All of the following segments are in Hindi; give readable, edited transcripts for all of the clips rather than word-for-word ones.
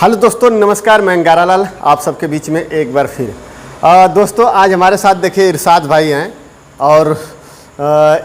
हेलो दोस्तों, नमस्कार। मैं अंगारालाल आप सबके बीच में एक बार फिर। दोस्तों, आज हमारे साथ देखिए इरशाद भाई हैं और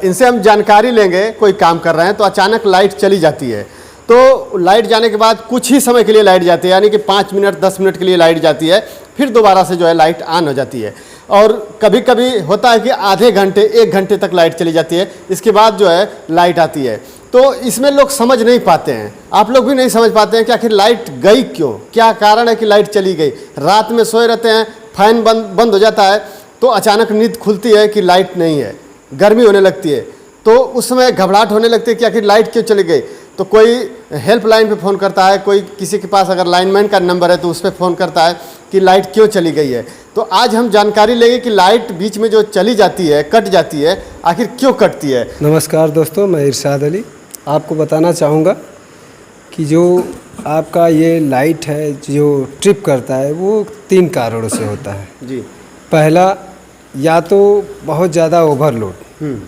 इनसे हम जानकारी लेंगे। कोई काम कर रहे हैं तो अचानक लाइट चली जाती है, तो लाइट जाने के बाद कुछ ही समय के लिए लाइट जाती है, यानी कि 5 मिनट 10 मिनट के लिए लाइट जाती है, फिर दोबारा से जो है लाइट ऑन हो जाती है। और कभी कभी होता है कि आधे घंटे 1 घंटे तक लाइट चली जाती है, इसके बाद जो है लाइट आती है। तो इसमें लोग समझ नहीं पाते हैं, आप लोग भी नहीं समझ पाते हैं कि आखिर लाइट गई क्यों, क्या कारण है कि लाइट चली गई। रात में सोए रहते हैं, फैन बंद हो जाता है तो अचानक नींद खुलती है कि लाइट नहीं है, गर्मी होने लगती है, तो उस समय घबराहट होने लगती है कि आखिर लाइट क्यों चली गई। तो कोई हेल्पलाइन पे फ़ोन करता है, कोई किसी के पास अगर लाइनमैन का नंबर है तो उस पर फ़ोन करता है कि लाइट क्यों चली गई है। तो आज हम जानकारी लेंगे कि लाइट बीच में जो चली जाती है, कट जाती है, आखिर क्यों कटती है। नमस्कार दोस्तों, मैं इरशाद अली आपको बताना चाहूँगा कि जो आपका ये लाइट है जो ट्रिप करता है वो 3 कारणों से होता है जी। पहला, या तो बहुत ज़्यादा ओवरलोड,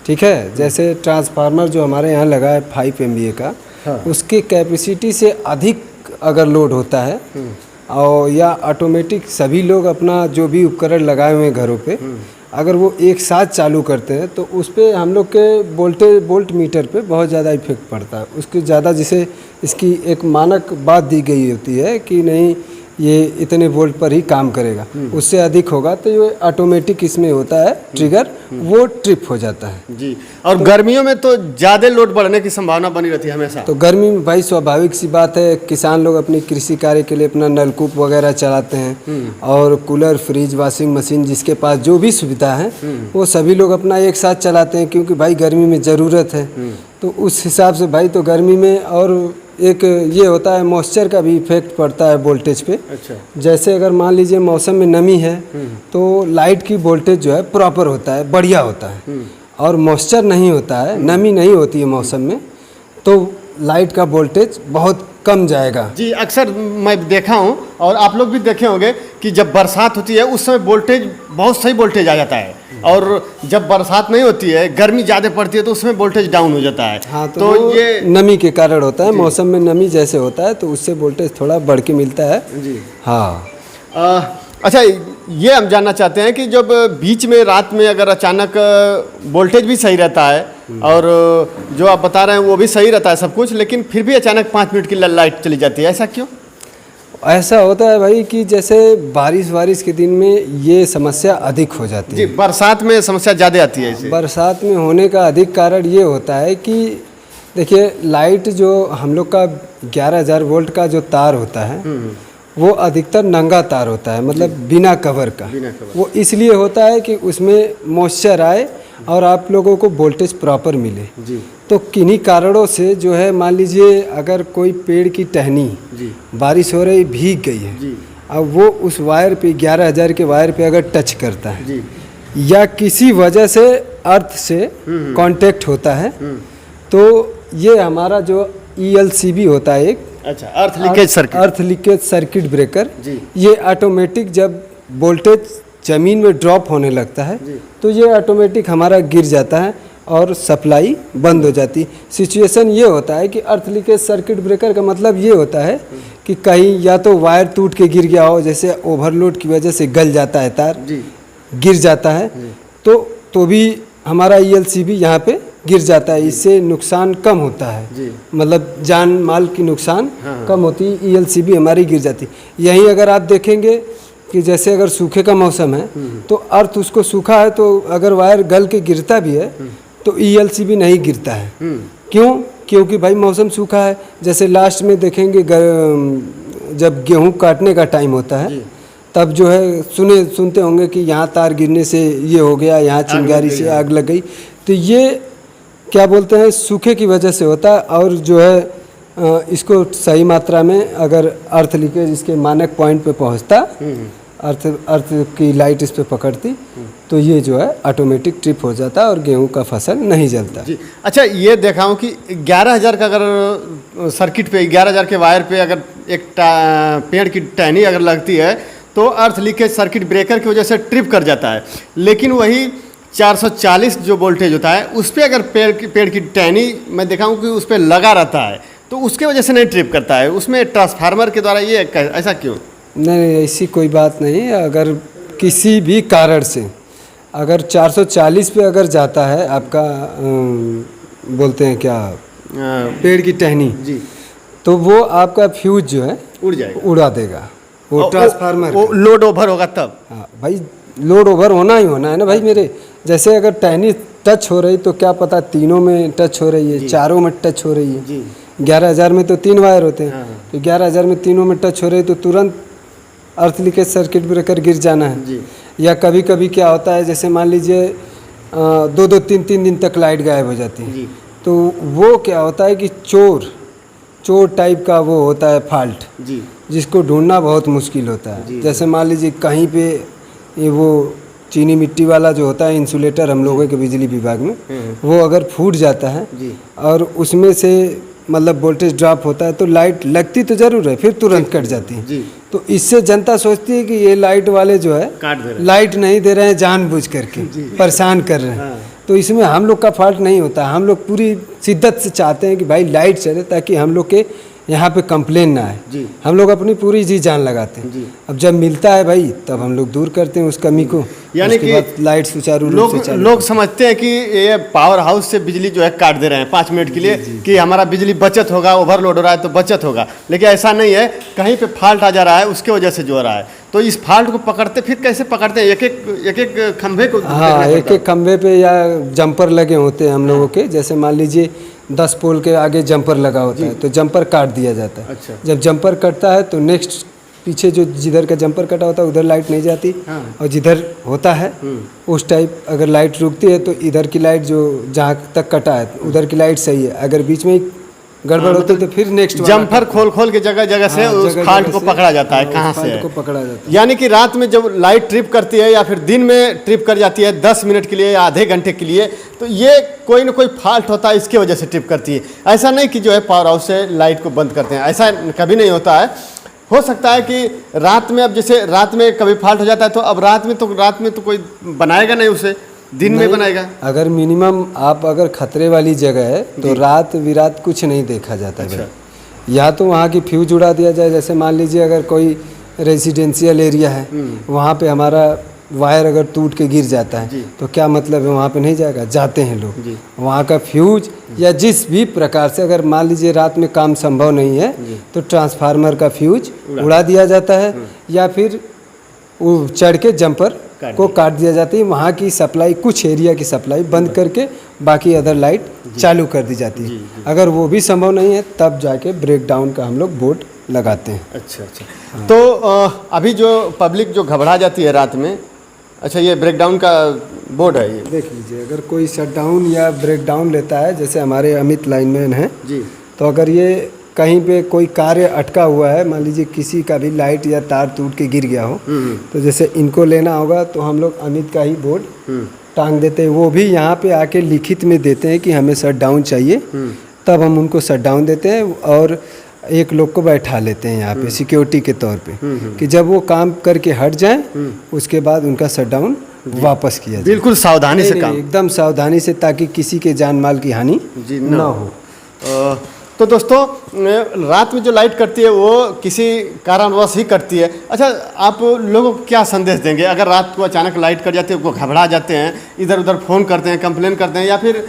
ठीक है, जैसे ट्रांसफार्मर जो हमारे यहाँ लगा है 5 MVA का, हाँ। उसके कैपेसिटी से अधिक अगर लोड होता है, और या ऑटोमेटिक सभी लोग अपना जो भी उपकरण लगाए हुए हैं घरों पे, अगर वो एक साथ चालू करते हैं तो उस पर हम लोग के वोल्ट मीटर पे बहुत ज़्यादा इफेक्ट पड़ता है। उसके ज़्यादा, जिसे इसकी एक मानक बात दी गई होती है कि नहीं ये इतने वोल्ट पर ही काम करेगा, उससे अधिक होगा तो ये ऑटोमेटिक इसमें होता है ट्रिगर, वो ट्रिप हो जाता है जी। और तो गर्मियों में तो ज़्यादा लोड बढ़ने की संभावना बनी रहती है हमेशा। तो गर्मी में भाई स्वाभाविक सी बात है, किसान लोग अपनी कृषि कार्य के लिए अपना नलकूप वगैरह चलाते हैं, और कूलर, फ्रिज, वॉशिंग मशीन, जिसके पास जो भी सुविधा है वो सभी लोग अपना एक साथ चलाते हैं, क्योंकि भाई गर्मी में ज़रूरत है। तो उस हिसाब से भाई तो गर्मी में, और एक ये होता है मॉइस्चर का भी इफेक्ट पड़ता है वोल्टेज पे। अच्छा। जैसे अगर मान लीजिए मौसम में नमी है तो लाइट की वोल्टेज जो है प्रॉपर होता है, बढ़िया होता है, और मॉइस्चर नहीं होता है, नमी नहीं होती है मौसम में, तो लाइट का वोल्टेज बहुत कम जाएगा। जी, अक्सर मैं देखा हूँ और आप लोग भी देखे होंगे कि जब बरसात होती है उस समय वोल्टेज बहुत सही वोल्टेज आ जाता है, और जब बरसात नहीं होती है, गर्मी ज़्यादा पड़ती है तो उसमें वोल्टेज डाउन हो जाता है। हाँ, तो ये नमी के कारण होता है, मौसम में नमी जैसे होता है तो उससे वोल्टेज थोड़ा बढ़ के मिलता है जी। हाँ। अच्छा, ये हम जानना चाहते हैं कि जब बीच में रात में अगर अचानक वोल्टेज भी सही रहता है और जो आप बता रहे हैं वो भी सही रहता है सब कुछ, लेकिन फिर भी अचानक 5 मिनट की लाइट चली जाती है, ऐसा क्यों? ऐसा होता है भाई कि जैसे बारिश के दिन में ये समस्या अधिक हो जाती है। जी, बरसात में समस्या ज़्यादा आती है इसे। बरसात में होने का अधिक कारण ये होता है कि देखिए, लाइट जो हम लोग का 11,000 वोल्ट का जो तार होता है वो अधिकतर नंगा तार होता है, मतलब बिना कवर का। वो इसलिए होता है कि उसमें मॉइस्चर आए और आप लोगों को वोल्टेज प्रॉपर मिले जी। तो किन्हीं कारणों से जो है, मान लीजिए अगर कोई पेड़ की टहनी बारिश हो रही भीग गई है जी। अब वो उस वायर पे 11,000 के वायर पे अगर टच करता है जी, या किसी वजह से अर्थ से कांटेक्ट होता है, तो ये हमारा जो ELCB होता है एक, अच्छा, अर्थ लीकेज सर्किट ब्रेकर, ये ऑटोमेटिक जब वोल्टेज ज़मीन में ड्रॉप होने लगता है तो ये ऑटोमेटिक हमारा गिर जाता है और सप्लाई बंद हो जाती। सिचुएशन ये होता है कि अर्थ लीकेज सर्किट ब्रेकर का मतलब ये होता है कि कहीं या तो वायर टूट के गिर गया हो, जैसे ओवरलोड की वजह से गल जाता है तार, गिर जाता है, तो भी हमारा ELCB यहाँ पे गिर जाता है। इससे नुकसान कम होता है, मतलब जान माल की नुकसान कम होती है, ELCB हमारी गिर जाती। यहीं अगर आप देखेंगे कि जैसे अगर सूखे का मौसम है तो अर्थ उसको सूखा है, तो अगर वायर गल के गिरता भी है तो ELCB नहीं गिरता है। क्यों? क्योंकि भाई मौसम सूखा है। जैसे लास्ट में देखेंगे जब गेहूँ काटने का टाइम होता है तब जो है सुनते होंगे कि यहाँ तार गिरने से ये हो गया, यहाँ चिंगारी से आग लग गई। तो ये क्या बोलते हैं, सूखे की वजह से होता है। और जो है इसको सही मात्रा में अगर अर्थ लीकेज इसके मानक पॉइंट पे पहुंचता, अर्थ की लाइट इस पे पकड़ती, तो ये जो है ऑटोमेटिक ट्रिप हो जाता और गेहूं का फसल नहीं जलता जी। अच्छा, ये देखा हूँ कि 11,000 का अगर सर्किट पे 11,000 के वायर पे अगर एक पेड़ की टहनी अगर लगती है तो अर्थ लीकेज सर्किट ब्रेकर की वजह से ट्रिप कर जाता है, लेकिन वही 440 जो वोल्टेज होता है उस पर अगर पेड़ की टहनी मैं देखा हूँ कि उस पर लगा रहता है तो उसके वजह से नहीं ट्रिप करता है, उसमें ट्रांसफार्मर के द्वारा ये ऐसा क्यों? नहीं, ऐसी कोई बात नहीं। अगर किसी भी कारण से अगर 440 पे अगर जाता है आपका बोलते हैं क्या, पेड़ की टहनी जी, तो वो आपका फ्यूज जो है उड़ जाएगा, उड़ा देगा। वो ट्रांसफार्मर वो लोड ओवर होगा तब। हाँ भाई, लोड ओवर होना ही होना है ना भाई मेरे। जैसे अगर टहनी टच हो रही तो क्या पता तीनों में टच हो रही है, चारों में टच हो रही है। जी 11,000 में तो 3 वायर होते हैं। हाँ। तो 11,000 में तीनों में टच हो रही तो तुरंत अर्थ लीकेज सर्किट ब्रेकर गिर जाना है। जी या कभी कभी क्या होता है, जैसे मान लीजिए 2-2, 3-3 दिन तक लाइट गायब हो जाती है। जी तो वो क्या होता है कि चोर टाइप का वो होता है फॉल्ट, जी जिसको ढूंढना बहुत मुश्किल होता जी। है। जैसे मान लीजिए कहीं पे ये वो चीनी मिट्टी वाला जो होता है इंसुलेटर हम लोगों के बिजली विभाग में, वो अगर फूट जाता है जी और उसमें से मतलब वोल्टेज ड्रॉप होता है तो लाइट लगती तो ज़रूर है, फिर तुरंत कट जाती है। जी, तो इससे जनता सोचती है कि ये लाइट वाले जो है काट दे रहे हैं। लाइट नहीं दे रहे हैं जानबूझ करके, परेशान कर रहे हैं। हाँ। तो इसमें हम लोग का फॉल्ट नहीं होता। हम लोग पूरी शिद्दत से चाहते हैं कि भाई लाइट चले ताकि हम लोग के यहाँ पे कंप्लेन ना आए। जी हम लोग अपनी पूरी जी जान लगाते हैं। जी। अब जब मिलता है भाई तब हम लोग दूर करते हैं उस कमी को। यानी उसके कि बाद लाइट सुचारू रूप से चालू। लोग समझते हैं कि ये पावर हाउस से बिजली जो है काट दे रहे हैं 5 मिनट के लिए कि हमारा बिजली बचत होगा, ओवरलोड हो रहा है तो बचत होगा, लेकिन ऐसा नहीं है। कहीं पे फॉल्ट आ जा रहा है, उसके वजह से जो हो रहा है। तो इस फॉल्ट को पकड़ते फिर कैसे पकड़ते हैं? एक एक खंभे को हाँ, एक एक खंभे पे या जंपर लगे होते हैं हम लोगों के। जैसे मान लीजिए 10 पोल के आगे जंपर लगा होता है तो जंपर काट दिया जाता है। अच्छा। जब जंपर कटता है तो नेक्स्ट पीछे जो जिधर का जंपर कटा होता है उधर लाइट नहीं जाती। हाँ। और जिधर होता है उस टाइप अगर लाइट रुकती है तो इधर की लाइट जो जहाँ तक कटा है उधर की लाइट सही है। अगर बीच में गड़बड़ होती है तो फिर नेक्स्ट जंपर खोल के जगह जगह से उस फॉल्ट को पकड़ा जाता है कहाँ से है। को पकड़ा जाता है। यानी कि रात में जब लाइट ट्रिप करती है या फिर दिन में ट्रिप कर जाती है 10 मिनट के लिए या आधे घंटे के लिए, तो ये कोई ना कोई फॉल्ट होता है, इसकी वजह से ट्रिप करती है। ऐसा नहीं कि जो है पावर हाउस से लाइट को बंद करते हैं, ऐसा कभी नहीं होता है। हो सकता है कि रात में, अब जैसे रात में कभी फॉल्ट हो जाता है तो अब रात में तो कोई बनाएगा नहीं उसे, दिन में बनाएगा। अगर मिनिमम आप अगर खतरे वाली जगह है तो रात विरात कुछ नहीं देखा जाता है। अच्छा। या तो वहाँ की फ्यूज उड़ा दिया जाए। जैसे मान लीजिए अगर कोई रेजिडेंशियल एरिया है, वहाँ पे हमारा वायर अगर टूट के गिर जाता है तो क्या मतलब है, वहाँ पे नहीं जाएगा, जाते हैं लोग। वहाँ का फ्यूज या जिस भी प्रकार से अगर मान लीजिए रात में काम संभव नहीं है तो ट्रांसफार्मर का फ्यूज उड़ा दिया जाता है या फिर वो चढ़ के जंपर को काट दिया जाता है। वहाँ की सप्लाई, कुछ एरिया की सप्लाई बंद करके बाकी अदर लाइट चालू कर दी जाती है। अगर वो भी संभव नहीं है तब जाके ब्रेक डाउन का हम लोग बोर्ड लगाते हैं। अच्छा। तो अभी जो पब्लिक जो घबरा जाती है रात में, अच्छा ये ब्रेक डाउन का बोर्ड है ये, देख लीजिए। अगर कोई शट डाउन या ब्रेक डाउन लेता है, जैसे हमारे अमित लाइनमैन हैं जी, तो अगर ये कहीं पे कोई कार्य अटका हुआ है, मान लीजिए किसी का भी लाइट या तार टूट के गिर गया हो, तो जैसे इनको लेना होगा तो हम लोग अमित का ही बोर्ड टांग देते हैं। वो भी यहाँ पे आके लिखित में देते हैं कि हमें शट डाउन चाहिए, तब हम उनको शट डाउन देते हैं और एक लोग को बैठा लेते हैं यहाँ पे सिक्योरिटी के तौर पे कि जब वो काम करके हट जाएं उसके बाद उनका शट डाउन वापस किया जाए। बिल्कुल सावधानी से काम, एकदम सावधानी से, ताकि किसी के जान माल की हानि ना हो। तो दोस्तों रात में जो लाइट कटती है वो किसी कारणवश ही कटती है। अच्छा, आप लोगों को क्या संदेश देंगे अगर रात को अचानक लाइट कट जाती है, वो घबरा जाते हैं, इधर उधर फ़ोन करते हैं, कंप्लेन करते हैं, या फिर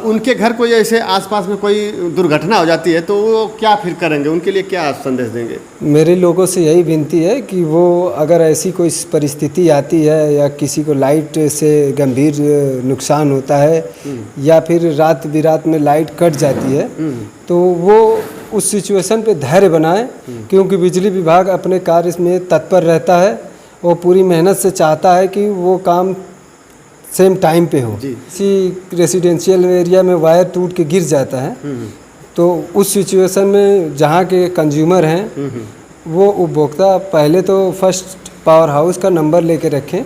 उनके घर कोई ऐसे आसपास में कोई दुर्घटना हो जाती है तो वो क्या फिर करेंगे? उनके लिए क्या संदेश देंगे? मेरे लोगों से यही विनती है कि वो अगर ऐसी कोई परिस्थिति आती है या किसी को लाइट से गंभीर नुकसान होता है या फिर रात बिरात में लाइट कट जाती है तो वो उस सिचुएशन पे धैर्य बनाएं, क्योंकि बिजली विभाग अपने कार्य में तत्पर रहता है। वो पूरी मेहनत से चाहता है कि वो काम सेम टाइम पे हो। किसी रेसिडेंशियल एरिया में वायर टूट के गिर जाता है तो उस सिचुएशन में जहाँ के कंज्यूमर हैं वो उपभोक्ता पहले तो फर्स्ट पावर हाउस का नंबर लेके रखें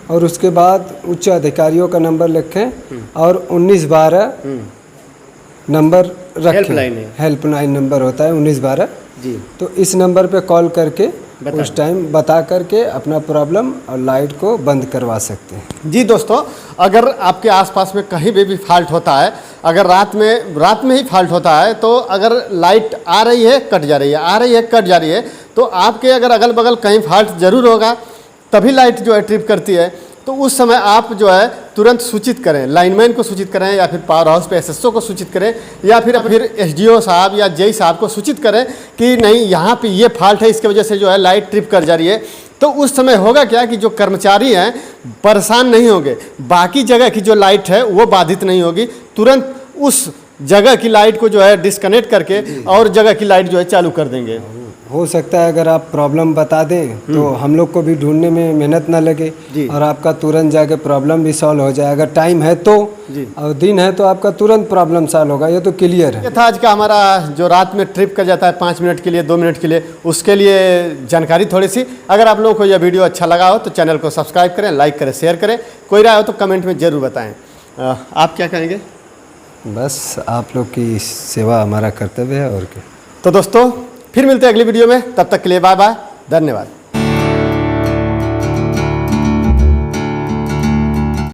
और उसके बाद उच्च अधिकारियों का नंबर रखें और 1912 नंबर रखें। हेल्पलाइन नंबर होता है 1912 जी। तो इस नंबर पे कॉल करके उस टाइम बता करके अपना प्रॉब्लम और लाइट को बंद करवा सकते हैं। जी दोस्तों, अगर आपके आसपास में कहीं भी फॉल्ट होता है, अगर रात में ही फॉल्ट होता है, तो अगर लाइट आ रही है कट जा रही है, आ रही है कट जा रही है, तो आपके अगर अगल बगल कहीं फॉल्ट ज़रूर होगा, तभी लाइट जो है ट्रिप करती है। तो उस समय आप जो है तुरंत सूचित करें, लाइनमैन को सूचित करें, या फिर पावर हाउस पे एसएसओ को सूचित करें, या फिर एसडीओ साहब या जेई साहब को सूचित करें कि नहीं यहाँ पे ये फॉल्ट है, इसके वजह से जो है लाइट ट्रिप कर जा रही है। तो उस समय होगा क्या कि जो कर्मचारी हैं परेशान नहीं होंगे, बाकी जगह की जो लाइट है वो बाधित नहीं होगी, तुरंत उस जगह की लाइट को जो है डिस्कनेक्ट करके और जगह की लाइट जो है चालू कर देंगे। हो सकता है अगर आप प्रॉब्लम बता दें तो हम लोग को भी ढूंढने में मेहनत ना लगे और आपका तुरंत जाके प्रॉब्लम भी सॉल्व हो जाए। अगर टाइम है तो और दिन है तो आपका तुरंत प्रॉब्लम सॉल्व होगा, ये तो क्लियर है। ये था आज का हमारा जो रात में ट्रिप कर जाता है 5 मिनट के लिए, 2 मिनट के लिए, उसके लिए जानकारी थोड़ी सी। अगर आप लोगों को यह वीडियो अच्छा लगा हो तो चैनल को सब्सक्राइब करें, लाइक करें, शेयर करें। कोई राय हो तो कमेंट में ज़रूर बताएँ। आप क्या कहेंगे? बस आप लोग की सेवा हमारा कर्तव्य है और क्या। तो दोस्तों फिर मिलते हैं अगली वीडियो में, तब तक के लिए बाय बाय, धन्यवाद।